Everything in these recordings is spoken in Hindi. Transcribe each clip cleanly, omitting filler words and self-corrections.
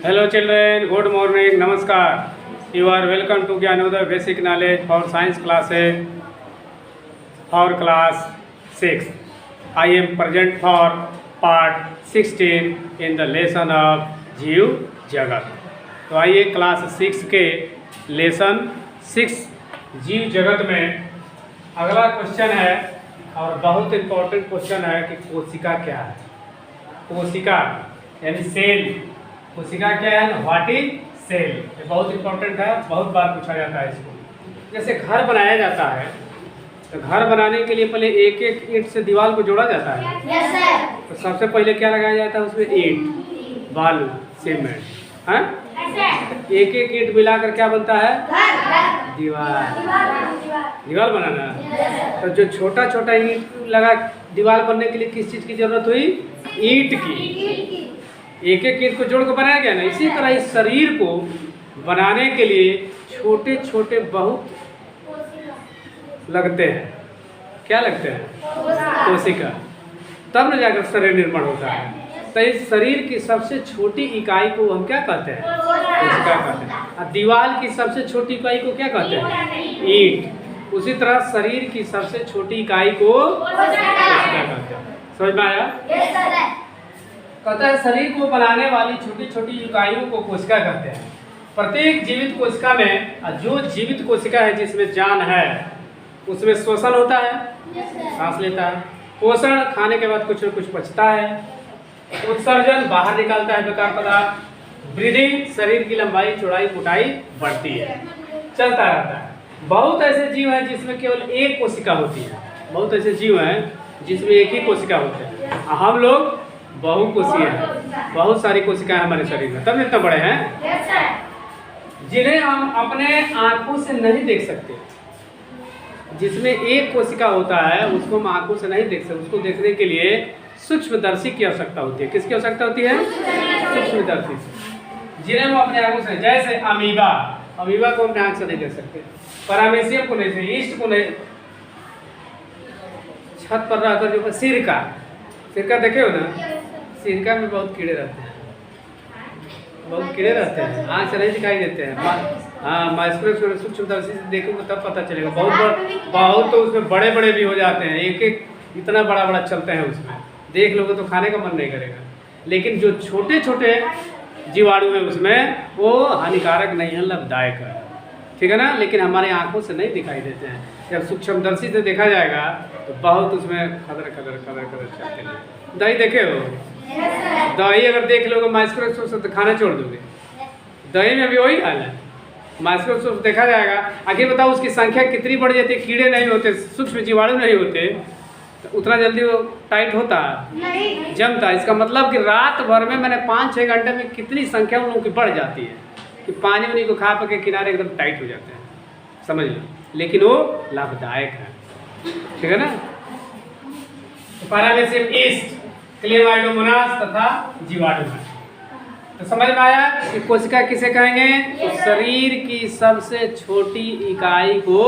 Hello children, good morning, Namaskar. You are welcome to Gyanodaya Basic Knowledge for Science classes for class 6. I am present for part 16 in the lesson of जीव जगत. तो आइए क्लास 6 के लेसन 6 जीव जगत में अगला क्वेश्चन है और बहुत इम्पोर्टेंट क्वेश्चन है कि कोशिका क्या है. कोशिका यानी सेल. कोशिका क्या है, व्हाट इज सेल. ये बहुत इंपॉर्टेंट है, बहुत बार पूछा जाता है इसको. जैसे घर बनाया जाता है तो घर बनाने के लिए पहले एक एक ईंट से दीवार को जोड़ा जाता है. Yes sir. तो सबसे पहले क्या लगाया जाता है उसमें, ईंट, बालू, सीमेंट. हाँ, एक एक ईंट मिलाकर क्या बनता है, दीवार. दीवार बनाना. तो जो छोटा छोटा ईंट लगा दीवार बनने के लिए किस चीज़ की जरूरत हुई, ईंट की. एक एक ईंट को जोड़ कर बनाया गया ना. इसी तरह इस शरीर को बनाने के लिए छोटे छोटे बहुत लगते हैं. क्या लगते हैं, कोशिका. तब न जाकर शरीर निर्माण होता है. तो इस शरीर की सबसे छोटी इकाई को हम क्या कहते हैं, कोशिका कहते हैं. और दीवार की सबसे छोटी इकाई को क्या कहते हैं, ईंट. उसी तरह शरीर की सबसे छोटी इकाई को कोशिका कहते हैं. समझ में आया. कहता है शरीर को बनाने वाली छोटी छोटी इकाइयों को कोशिका कहते हैं. प्रत्येक जीवित कोशिका में, जो जीवित कोशिका है जिसमें जान है, उसमें श्वसन होता है, सांस लेता है. पोषण, खाने के बाद कुछ न कुछ पचता है. उत्सर्जन, बाहर निकालता है बेकार पदार्थ. ब्रीदिंग, शरीर की लंबाई चौड़ाई मोटाई बढ़ती है, चलता रहता है. बहुत ऐसे जीव हैं जिसमें केवल एक कोशिका होती है. बहुत ऐसे जीव हैं जिसमें एक ही कोशिका होते हैं. हम लोग बहुकोषीय हैं. बहुत सारी कोशिकाएं हमारे शरीर में, तब इतना बड़े हैं, जिन्हें हम अपने आंखों से नहीं देख सकते. जिसमें एक कोशिका होता है उसको हम आंखों से नहीं देख सकते. उसको देखने के लिए सूक्ष्मदर्शी की आवश्यकता होती है. किसकी आवश्यकता होती है, सूक्ष्मदर्शी. जिन्हें हम अपने आंखों से, जैसे अमीबा. अमीबा को अपने आंख से नहीं देख सकते. पैरामीशियम को नहीं, ईस्ट को नहीं. छत पर रहकर जो सिरका, सिरका देखे हो ना, सिरका में बहुत कीड़े रहते हैं. बहुत कीड़े रहते हैं, आँख से नहीं दिखाई देते हैं. हाँ, माइक्रोस्कोप सूक्ष्मदर्शी से देखोगे तब पता चलेगा. बहुत तो उसमें बड़े बड़े भी हो जाते हैं. एक एक इतना बड़ा बड़ा चलते हैं उसमें. देख लोगे तो खाने का मन नहीं करेगा. लेकिन जो छोटे छोटे जीवाणु हैं उसमें, वो हानिकारक नहीं है, लाभदायक है. ठीक है ना. लेकिन हमारे आँखों से नहीं दिखाई देते हैं. जब सूक्ष्मदर्शी से देखा जाएगा तो बहुत उसमें खदर खदर खदर खदर चलते हैं. दही देखे हो, दही अगर देख लोगे माइक्रोस्कोप से तो खाना छोड़ दोगे. दही में भी वही हाल है. माइक्रोस्कोप से देखा जाएगा, आखिर बताओ उसकी संख्या कितनी बढ़ जाती है. कीड़े नहीं होते, सूक्ष्म जीवाणु नहीं होते, तो उतना जल्दी वो टाइट होता है, जमता है. इसका मतलब कि रात भर में मैंने 5-6 घंटे में कितनी संख्या उन लोगों की बढ़ जाती है कि पानी उन्हीं को खा के किनारे एकदम टाइट हो जाते हैं. समझ लो. लेकिन वो लाभदायक है. ठीक है ना. पैरामीशियम, ईस्ट, क्लेमाइडोमोनास तथा जीवाणु है. तो समझ में आया कि कोशिका किसे कहेंगे, तो शरीर की सबसे छोटी इकाई को.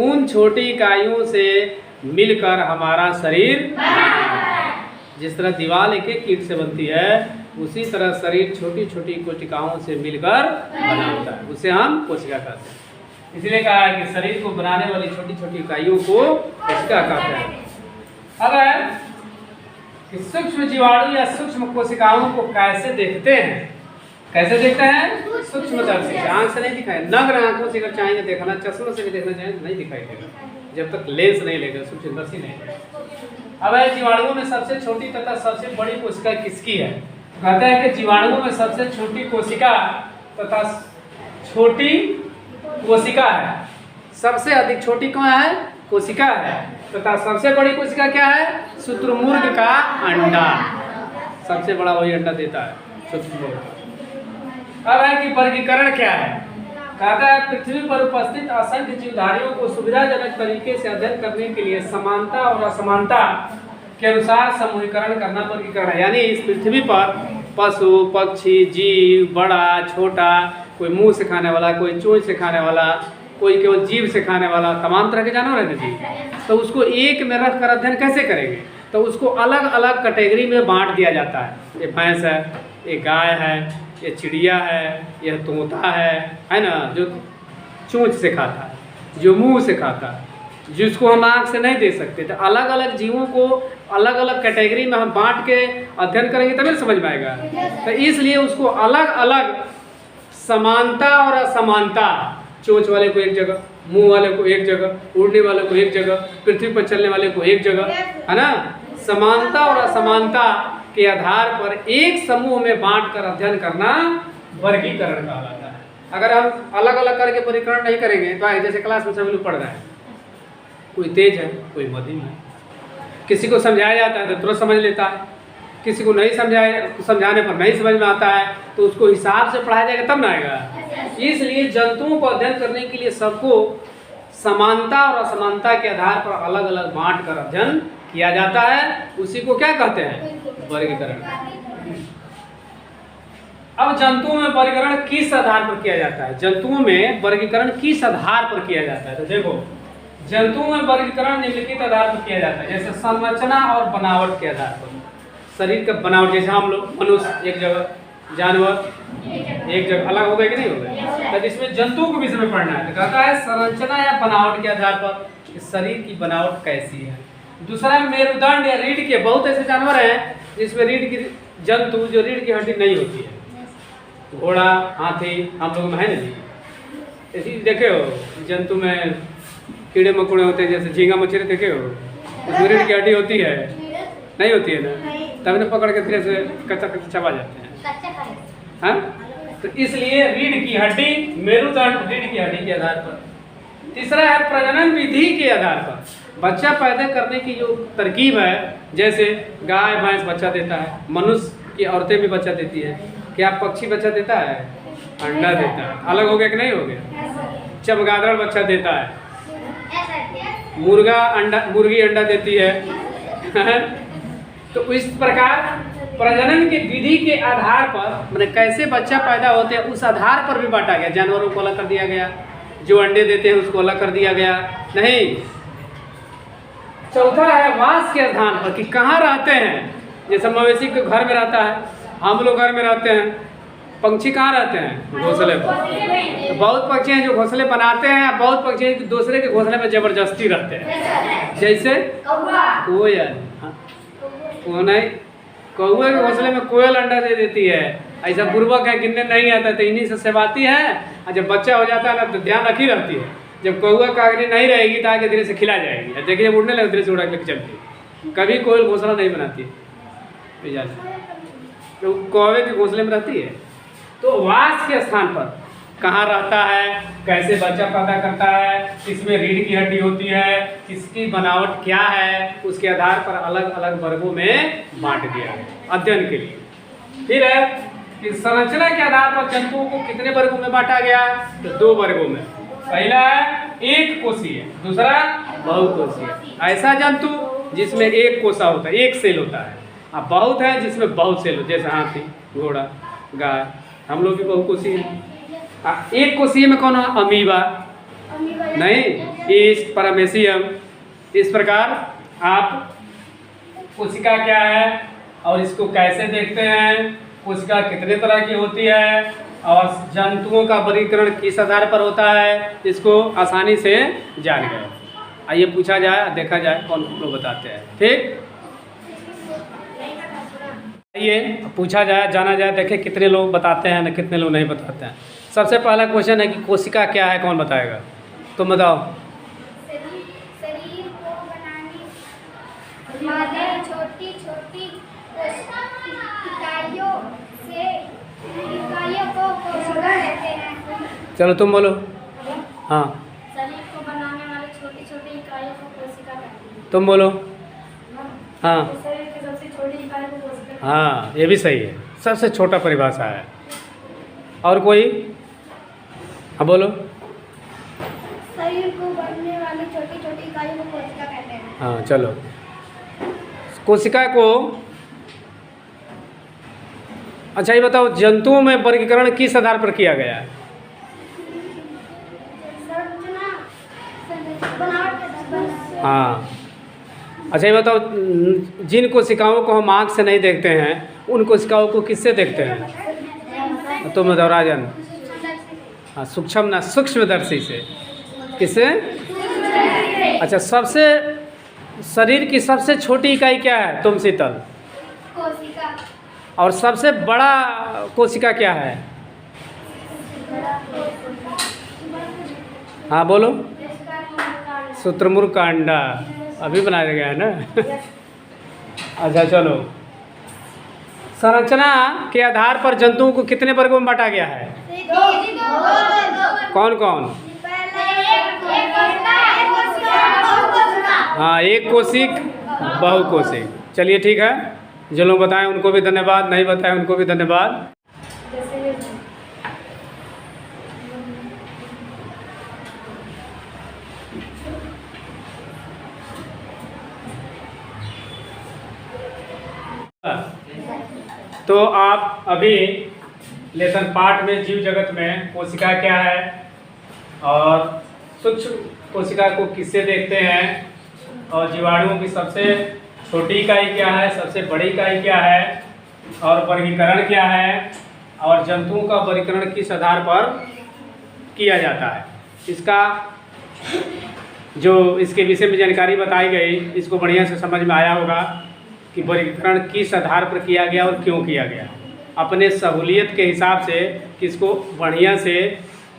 उन छोटी इकाइयों से मिलकर हमारा शरीर, जिस तरह दीवार एक एक ईंट से बनती है, उसी तरह शरीर छोटी छोटी कोशिकाओं से मिलकर बना होता है. उसे हम कोशिका कहते हैं. इसलिए कहा है कि शरीर को बनाने वाली छोटी छोटी इकाइयों को कोशिका कहते हैं. अब है कि सूक्ष्म जीवाणु या सूक्ष्म कोशिकाओं को कैसे देखते हैं. कैसे देखते हैं, सूक्ष्मदर्शी से. आंख से नहीं दिखाई. नग्न आंखों से अगर चाहेंगे देखना, चश्मों से भी देखना चाहेंगे नहीं दिखाई देगा जब तक लेंस नहीं लेगा, सूक्ष्मदर्शी नहीं. अब है जीवाणुओं में सबसे छोटी तथा सबसे बड़ी कोशिका किसकी है. कहते हैं कि जीवाणुओं में सबसे छोटी कोशिका तथा छोटी कोशिका है. सबसे अधिक छोटी कौन है, कोशिका है. तथा सबसे बड़ी कोशिका क्या है, शुतुरमुर्ग का अंडा. सबसे बड़ा वही अंडा देता है, शुतुरमुर्ग. अब है कि वर्गीकरण क्या है. कहता है पृथ्वी पर उपस्थित असंख्य जीवधारियों को सुविधाजनक तरीके से अध्ययन करने के लिए समानता और असमानता के अनुसार समूहीकरण करना वर्गीकरण है. यानी इस पृथ्वी पर पशु, पक्षी, जीव, बड़ा, छोटा, कोई मुंह से खाने वाला, कोई चोंच से खाने वाला, कोई केवल जीभ से खाने वाला, तमाम तरह के जानवर रहते थे. तो उसको एक में रखकर अध्ययन कैसे करेंगे, तो उसको अलग अलग कैटेगरी में बांट दिया जाता है. ये भैंस है, ये गाय है, ये चिड़िया है, यह तोता है ना, जो चोंच से खाता है, जो मुंह से खाता है, जिसको हम आँख से नहीं देख सकते। तो अलग अलग जीवों को अलग अलग कैटेगरी में हम बांट के अध्ययन करेंगे तभी समझ में आएगा। तो इसलिए उसको अलग अलग समानता और असमानता, चोंच वाले को एक जगह, मुंह वाले को एक जगह, उड़ने वाले को एक जगह, पृथ्वी पर चलने वाले को एक जगह, है ना। समानता और असमानता के आधार पर एक समूह में बांट कर अध्ययन करना वर्गीकरण कहलाता है। अगर हम अलग अलग करके वर्गीकरण नहीं करेंगे तो जैसे क्लास में सभी लोग पढ़ रहे हैं, कोई तेज है, कोई मध्यम है, किसी को समझाया जाता है तो तुरंत समझ लेता है, किसी को नहीं समझाने पर नहीं समझ में आता है, तो उसको हिसाब से पढ़ाया जाएगा तब ना आएगा। इसलिए जंतुओं को अध्ययन करने के लिए सबको समानता और असमानता के आधार पर अलग अलग बांट कर अध्ययन किया जाता है। उसी को क्या कहते हैं? वर्गीकरण। अब जंतुओं में वर्गीकरण किस आधार पर किया जाता है? जंतुओं में वर्गीकरण किस आधार पर किया जाता है? तो देखो, जंतुओं में वर्गीकरण निम्नलिखित आधार पर किया जाता है, जैसे संरचना और बनावट के आधार पर। शरीर का बनावट, जैसे हम लोग मनुष्य एक जगह, जानवर एक जगह, अलग हो गए कि नहीं हो गए? तो इसमें जंतुओं के विषय में पढ़ना है। तो कहता है संरचना या बनावट के आधार पर शरीर की बनावट कैसी है। दूसरा है मेरुदंड या रीढ़ के। बहुत ऐसे जानवर हैं जिसमें रीढ़ की, जंतु जो रीढ़ की हड्डी नहीं होती है, घोड़ा, हाथी, हम लोग में है ना जी। ऐसी देखे हो जंतु में कीड़े मकोड़े होते हैं, जैसे झींगा मछली देखे हो, उसमें रीढ़ की हड्डी होती है? नहीं होती है ना, तब ने पकड़ के धीरे से कच्चा कच्चा चबा जाते हैं। हाँ, तो इसलिए रीढ़ की हड्डी, मेरुदंड रीढ़ की हड्डी के आधार पर। तीसरा है प्रजनन विधि के आधार पर। बच्चा पैदा करने की जो तरकीब है, जैसे गाय भैंस बच्चा देता है, मनुष्य की औरतें भी बच्चा देती है। क्या पक्षी बच्चा देता है? अंडा देता है। अलग हो गया कि नहीं हो गया? चमगादड़ बच्चा देता है, मुर्गी अंडा देती है। तो इस प्रकार प्रजनन की विधि के आधार पर, मैंने कैसे बच्चा पैदा होते हैं उस आधार पर भी बांटा गया। जानवरों को अलग कर दिया गया, जो अंडे देते हैं उसको अलग कर दिया गया। नहीं, चौथा है वास के स्थान पर, कि कहाँ रहते हैं। जैसे मवेशी के घर में रहता है, हम लोग घर में रहते हैं, पंछी कहाँ रहते हैं? घोंसले पर। तो बहुत पक्षी हैं जो घोंसले बनाते हैं, बहुत पक्षी हैं दूसरे के घोंसले में जबरदस्ती रहते हैं, जैसे कोयल। वो नहीं, कौवे के घोंसले में कोयल अंडा दे देती है। ऐसा पूर्वक है, गिनने नहीं आता तो इन्हीं से सेवाती है, और जब बच्चा हो जाता है ना तो ध्यान रखी रहती है। जब कौवा कागनी नहीं रहेगी तो आगे धीरे से खिला जाएगी, देखिए जब उड़ने लगे धीरे से उड़ा के चलती है। कभी कोयल घोंसला नहीं बनाती है, तो कौवे के घोंसले में रहती है। तो वास के स्थान पर कहाँ रहता है, कैसे बच्चा पैदा करता है, किसमें रीढ़ की हड्डी होती है, किसकी बनावट क्या है, उसके आधार पर अलग अलग वर्गों में बांट दिया है अध्ययन के लिए। फिर है कि संरचना के आधार पर जंतुओं को कितने वर्गों में बांटा गया? तो 2 वर्गों में। पहला है एक कोषीय, दूसरा बहुकोषीय। ऐसा जंतु जिसमें एक कोषा होता है, एक सेल होता है, और बहुत है जिसमें बहुत सेल होते हैं, जैसे हाथी, घोड़ा, गाय। हम लोग भी बहुकोषीय हैं। एक कोषीय में कौन है? अमीबा नहीं, ईस्ट, पैरामेसियम। इस प्रकार आप कोशिका क्या है और इसको कैसे देखते हैं, कोशिका कितने तरह की होती है, और जंतुओं का वर्गीकरण किस आधार पर होता है, इसको आसानी से जान गए। आइए पूछा जाए, देखा जाए कौन लोग बताते हैं। ठीक, आइए पूछा जाए, जाना जाए, देखें कितने लोग बताते हैं ना कितने लोग नहीं बताते हैं। सबसे पहला क्वेश्चन है कि कोशिका क्या है, कौन बताएगा? तुम बताओ। शरीर को बनाने वाले छोटी छोटी इकाइयों को कोशिका कहते हैं। चलो तुम बोलो। हाँ, शरीर को बनाने वाले छोटी छोटी इकाइयों को कोशिका कहते हैं। तुम बोलो। हाँ शरीर की सबसे छोटी इकाई को कोशिका। हाँ, ये भी सही है, सबसे छोटा परिभाषा है। और कोई? हाँ बोलो। शरीर को बनने वाली छोटी छोटी इकाइयों को कोशिका कहते हैं। हाँ चलो, कोशिका को, अच्छा ये बताओ जंतुओं में वर्गीकरण किस आधार पर किया गया है? हाँ, अच्छा ये बताओ जिन कोशिकाओं को हम आँख से नहीं देखते हैं उन कोशिकाओं को किससे देखते हैं? तुम राजन। हाँ, सूक्ष्म ना सूक्ष्मदर्शी से। किससे? अच्छा, सबसे शरीर की सबसे छोटी इकाई क्या है तुम शीतल? कोशिका। और सबसे बड़ा कोशिका क्या है? हाँ बोलो। शुतुरमुर्ग का अंडा अभी बनाया गया है ना। अच्छा चलो, संरचना के आधार पर जंतुओं को कितने वर्गों में बांटा गया है? कौन कौन? हाँ, एक कोशिक, बहुकोशिक। चलिए ठीक है, जो लोग बताएं उनको भी धन्यवाद, नहीं बताएं उनको भी धन्यवाद। तो आप अभी लेसन पार्ट में जीव जगत में कोशिका क्या है और सूक्ष्म कोशिका को किससे देखते हैं और जीवाणुओं की सबसे छोटी इकाई क्या है, सबसे बड़ी इकाई क्या है और वर्गीकरण क्या है और जंतुओं का वर्गीकरण किस आधार पर किया जाता है, इसका जो इसके विषय में जानकारी बताई गई, इसको बढ़िया से समझ में आया होगा कि वर्गीकरण किस आधार पर किया गया और क्यों किया गया। अपने सहूलियत के हिसाब से किसको बढ़िया से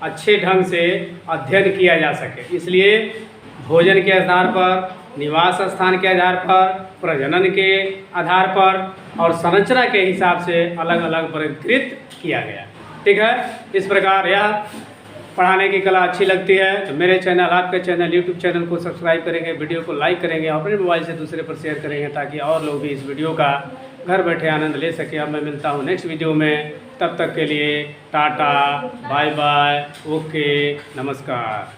अच्छे ढंग से अध्ययन किया जा सके, इसलिए भोजन के आधार पर, निवास स्थान के आधार पर, प्रजनन के आधार पर और संरचना के हिसाब से अलग अलग वर्गीकृत किया गया। ठीक है, इस प्रकार यह पढ़ाने की कला अच्छी लगती है तो मेरे चैनल, आपके चैनल, यूट्यूब चैनल को सब्सक्राइब करेंगे, वीडियो को लाइक करेंगे, अपने मोबाइल से दूसरे पर शेयर करेंगे ताकि और लोग भी इस वीडियो का घर बैठे आनंद ले सके। अब मैं मिलता हूँ नेक्स्ट वीडियो में, तब तक के लिए टाटा, बाय बाय, ओके, नमस्कार।